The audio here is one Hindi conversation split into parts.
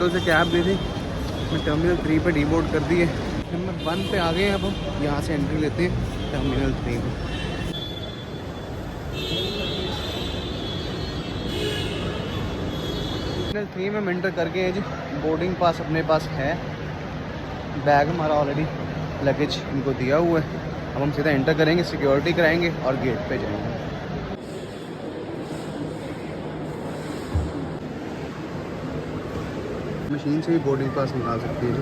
टर्मिनल से कैब दी थी, मैं टर्मिनल 3 पे डीबोर्ड कर दिए। नंबर 1 पे आ गए हैं। अब हम यहाँ से एंट्री लेते हैं टर्मिनल 3 में। टर्मिनल 3 में हम एंटर करके हैं जी। बोर्डिंग पास अपने पास है, बैग हमारा ऑलरेडी लगेज इनको दिया हुआ है। अब हम सीधा एंटर करेंगे, सिक्योरिटी कराएंगे और गेट पे जाएंगे। मशीन से ही बोर्डिंग पास निकाल सकते हैं जी।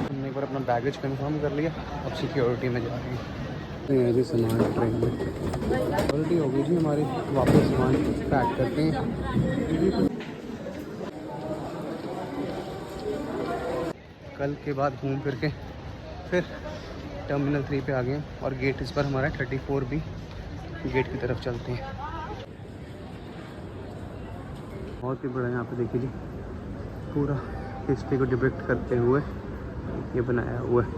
हमने एक बार अपना बैगेज कंफर्म कर लिया, अब सिक्योरिटी में जा रहे हैं। ऐसे सामान ट्रेन में ऑलरेडी हो गई जी हमारी, वापस सामान पैक करते हैं। कल के बाद घूम फिर के फिर टर्मिनल 3 पे आ गए हैं और गेट इस पर हमारा 34 भी गेट की तरफ चलते हैं। बहुत ही बड़ा यहाँ पे देखिए जी, पूरा हिस्ट्री को डिपिक्ट करते हुए ये बनाया हुआ है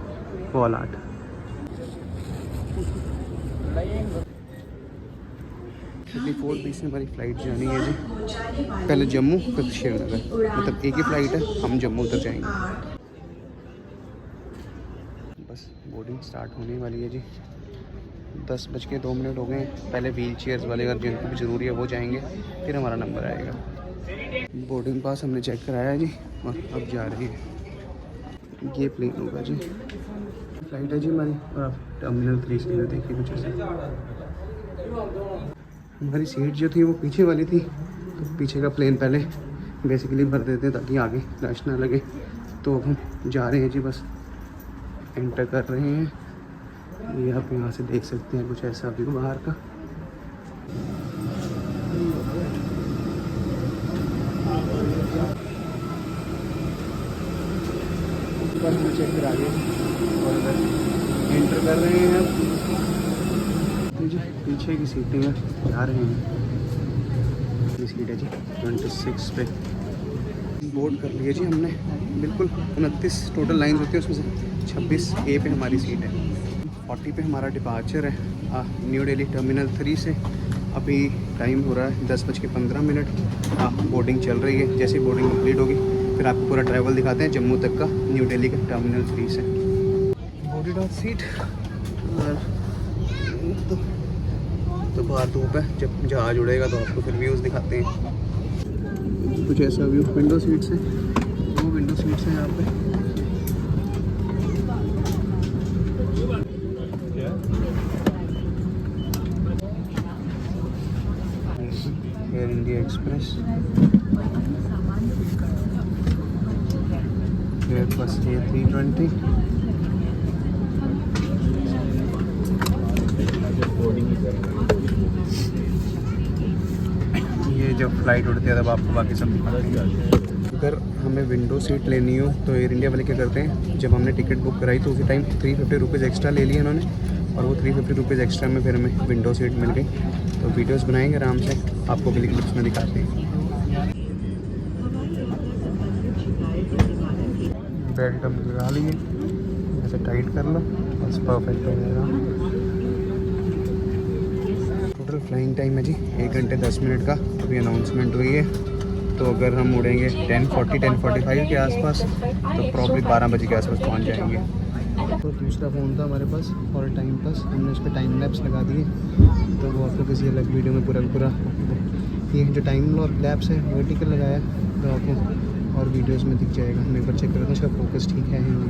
वॉल आर्ट। बी से हमारी फ़्लाइट जानी है जी, पहले जम्मू फिर श्रीनगर, मतलब एक ही फ़्लाइट है, हम जम्मू तक जाएंगे। बस बोर्डिंग स्टार्ट होने वाली है जी। 10:02 हो गए। पहले व्हील चेयर्स वाले अगर जिनको भी ज़रूरी है वो जाएंगे, फिर हमारा नंबर आएगा। बोर्डिंग पास हमने चेक कराया है जी और अब जा रहे हैं। ये प्लेन होगा जी, फ्लाइट है जी हमारी। और अब टर्मिनल 3 से देखिए कुछ ऐसा। हमारी सीट जो थी वो पीछे वाली थी, तो पीछे का प्लेन पहले बेसिकली भर देते हैं ताकि आगे रश ना लगे। तो अब हम जा रहे हैं जी, बस एंटर कर रहे हैं। ये आप यहाँ से देख सकते हैं कुछ ऐसा व्यू बाहर का। बस चेक करा दिए और एंटर कर रहे हैं। अब जी पीछे की सीटें में जा रहे हैं। ये सीट है जी 26 पे बोर्ड कर लिया जी हमने। बिल्कुल 29 टोटल लाइन्स होती है, उसमें से 26 ए पे हमारी सीट है। 40 पे हमारा डिपार्चर है न्यू दिल्ली टर्मिनल 3 से। अभी टाइम हो रहा है 10:15। बोर्डिंग चल रही है। जैसे बोर्डिंग कंप्लीट होगी फिर आपको पूरा ट्रैवल दिखाते हैं जम्मू तक का, न्यू दिल्ली के टर्मिनल 3 से। बोर्डेड ऑफ सीट और तो बाहर धूप है, जब जहाज उड़ेगा तो आपको फिर व्यूज़ दिखाते हैं। कुछ ऐसा व्यू विंडो सीट से, वो विंडो सीट से यहाँ पे। Air India express, Airbus A320। ये जब फ्लाइट उड़ती है तब आपको बाकी सब दिखाते हैं। अगर हमें विंडो सीट लेनी हो तो एयर इंडिया वाले क्या करते हैं, जब हमने टिकट बुक कराई तो उसी टाइम 350 रुपीज़ एक्स्ट्रा ले लिए उन्होंने, और वो 350 रुपीज़ एक्स्ट्रा में फिर हमें विंडो सीट मिल गई। तो वीडियोस बनाएंगे आराम से, आपको क्लिक क्लिप्स में दिखाते हैं। बेल्ट हम लगा लिए, ऐसे टाइट कर लो, बस परफेक्ट हो जाएगा। टोटल फ्लाइंग टाइम है जी 1 घंटे 10 मिनट का। अभी अनाउंसमेंट हुई है, तो अगर हम उड़ेंगे 10:45 के आसपास तो प्रॉब्ली 12 बजे के आसपास पहुंच जाएंगे। तो दूसरा फ़ोन था हमारे पास और टाइम पास, हमने उस पर टाइम लैप्स लगा दिए, तो वो आपको किसी अलग वीडियो में पूरा ये जो टाइम लैप्स है वर्टिकल लगाया, तो आपको और वीडियोस में दिख जाएगा। मैं एक बार चेक करता हूँ उसका फोकस ठीक है नहीं।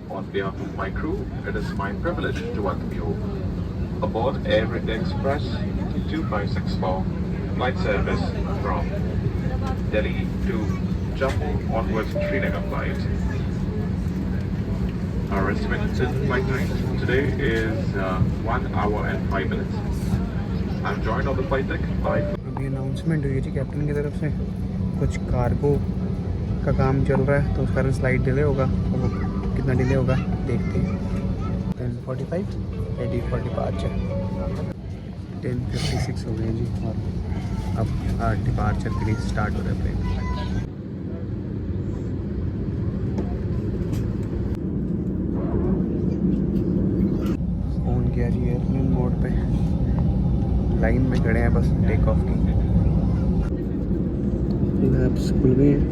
On behalf of my crew, it is my privilege to welcome you aboard Air India Express 2564 flight service from Delhi to Jammu onwards Srinagar flight. Our estimated flight time today is 1 hour and 5 minutes. I'm joined on the flight deck by... अभी अनाउंसमेंट हुई है जी कैप्टन की तरफ से, कुछ कार्गो का काम चल रहा है तो उस कारण स्लाइड डिले होगा। तो वो कितना डिले होगा देखते हैं। 10:45 रेडी फॉर डिपार्चर। 10:56 हो गए जी और अब डिपार्चर के लिए स्टार्ट हो रहा है प्लेन। फ़ोन किया जी एयरप्लेन मोड पे, लाइन में खड़े हैं बस टेक ऑफ की। लैब्स खुल गए हैं।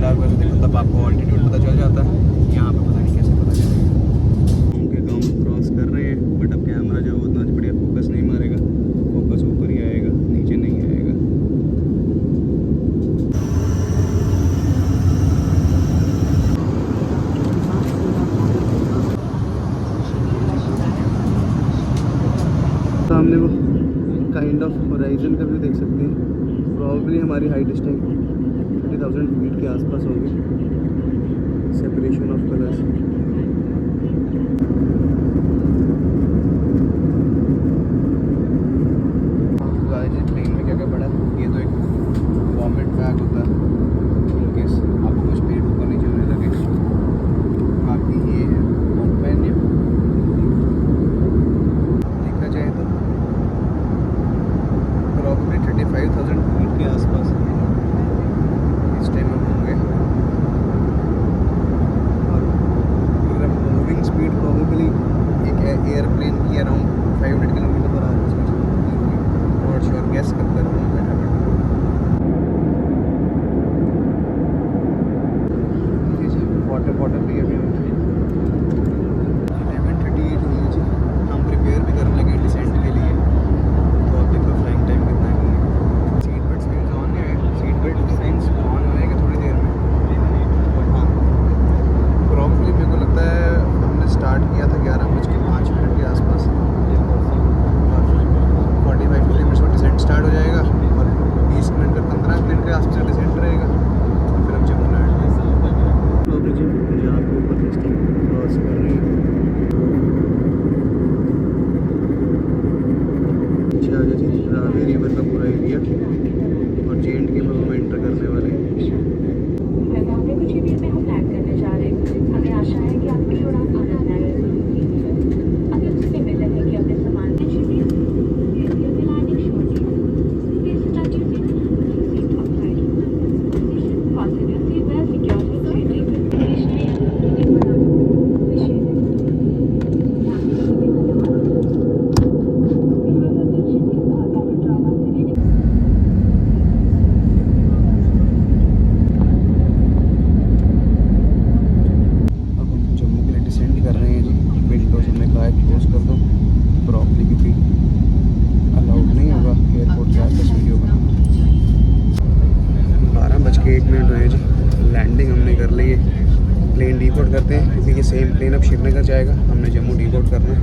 अगर आप वैसे देखो तब आपको ऑल्टीट्यूड पता चल जाता है, यहाँ पे पता नहीं कैसे पता चलेगा। उनके गाँव क्रॉस कर रहे हैं, बट अब कैमरा जो है उतना बढ़िया फोकस नहीं मारेगा, फोकस ऊपर ही आएगा, नीचे नहीं आएगा। सामने वो काइंड ऑफ होराइजन का व्यू देख सकते हैं। प्रॉब्ली हमारी हाइट इस टाइम 30,000 फीट के आसपास होगी। सेपरेशन ऑफ कलर्स, प्लेन में क्या क्या पड़ा है, ये तो एक वॉमिट बैग होता है इनकेस आपको कुछ पेट ऊपर नीचे होने लगे। बाकी ये है कंपेनियन, देखा जाए तो प्रॉब्ली 35,000 फीट के आसपास इस टाइम हम होंगे। और अगर हम मूविंग स्पीड प्रॉब्ली एक एयरप्लेन की अराउंड 500 किलोमीटर पर आवर और श्योर गैस करते हैं वाटर बॉटल लिए हुए 11:38 हुई जी। हम प्रिपेयर भी करने लगे डिसेंट के लिए, तो अब देखो फ्लाइंग टाइम कितना है। सीट बेल्ट साइंस ऑन है, सीट बेल्ट साइंस ऑन होएगा थोड़ी देर में। और हाँ, प्रॉब्ली मेरे को लगता है हमने स्टार्ट किया था 11:05 के आसपास, और 45 किलोमीटर पर डिसेंट स्टार्ट हो जाएगा और 20 मिनट का 15 मिनट के आसपास डिसेंट रहेगा, फिर हम जम्मू लैंड। तो मुझे यहाँ के ऊपर क्रॉस कर रही है, पीछे आ गया जी रावी रिवर का पूरा एरिया, और J&K में हम एंटर करने वाले हैं। कुछ ही देर में हम लैंड करने जा रहे हैं। हमें आशा है कि आपकी उड़ान आनंद आएगी। अगर उससे मिल रहे कि अपने सामान की चीजें landing shortly please start using seat outside continuously well secure with करते हैं, क्योंकि ये सेम प्लेन अब श्रीनगर जाएगा। हमने जम्मू डिपोर्ट करना है,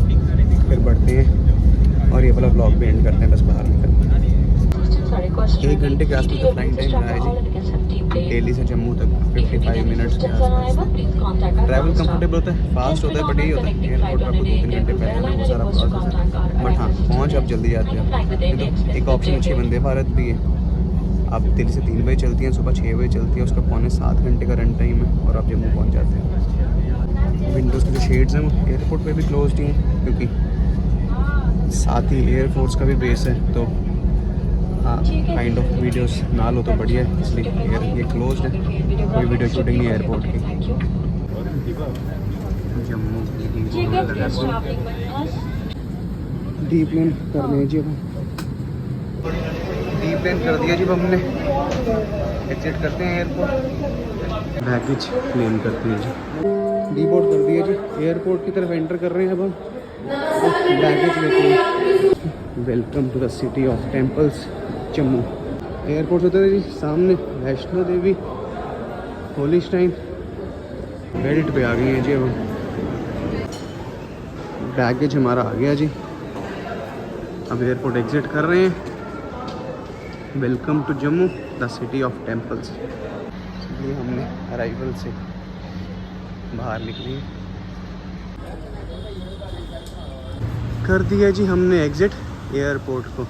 फिर बढ़ते हैं और ये वाला ब्लॉग भी एंड करते हैं, बस बाहर निकलते हैं। 1 घंटे के आसपास का फ्लाइंग टाइम रहा है जी दिल्ली से जम्मू तक, 55 मिनट्स के आसपास। ट्रैवल कंफर्टेबल होता है, फास्ट होता है, बट यही होता है एयरपोर्ट पर आपको 2-3 घंटे पहले ना वो सारा प्रोसेस है, बट हाँ पहुँच आप जल्दी जाते हैं। तो एक ऑप्शन अच्छी वंदे भारत भी है, आप दिल्ली से 3 बजे चलती हैं, सुबह 6 बजे चलती है, उसका 6.25 घंटे का रन टाइम है और आप जम्मू पहुंच जाते हैं। विंडोज़ के जो शेड्स हैं वो एयरपोर्ट पे भी क्लोज्ड ही हैं, क्योंकि साथ ही एयरफोर्स का भी बेस है, तो हाँ काइंड ऑफ वीडियोस ना लो तो बढ़िया है, इसलिए ये क्लोज्ड है, कोई वीडियो शूटिंग नहीं है एयरपोर्ट की। जम्मू डी प्लेन कर लीजिए, डी प्लेन कर दिया जी हमने, एग्जिट करते हैं एयरपोर्ट, बैगेज क्लेम करते हैं जी, डी बोर्ड कर दिया जी, एयरपोर्ट की तरफ एंटर कर रहे हैं अब हम, बैगेज लेते हैं। Welcome to the city of temples Jammu. Airport होता है जी सामने वैष्णो देवी, होली श्राइन, वेडिट पे आ गए हैं जी अब। बैगेज हमारा आ गया जी, अब एयरपोर्ट एग्जिट कर रहे हैं। Welcome to Jammu the city of temples. इसलिए हमने अराइवल से बाहर निकली, कर दिया जी हमने एग्जिट एयरपोर्ट को।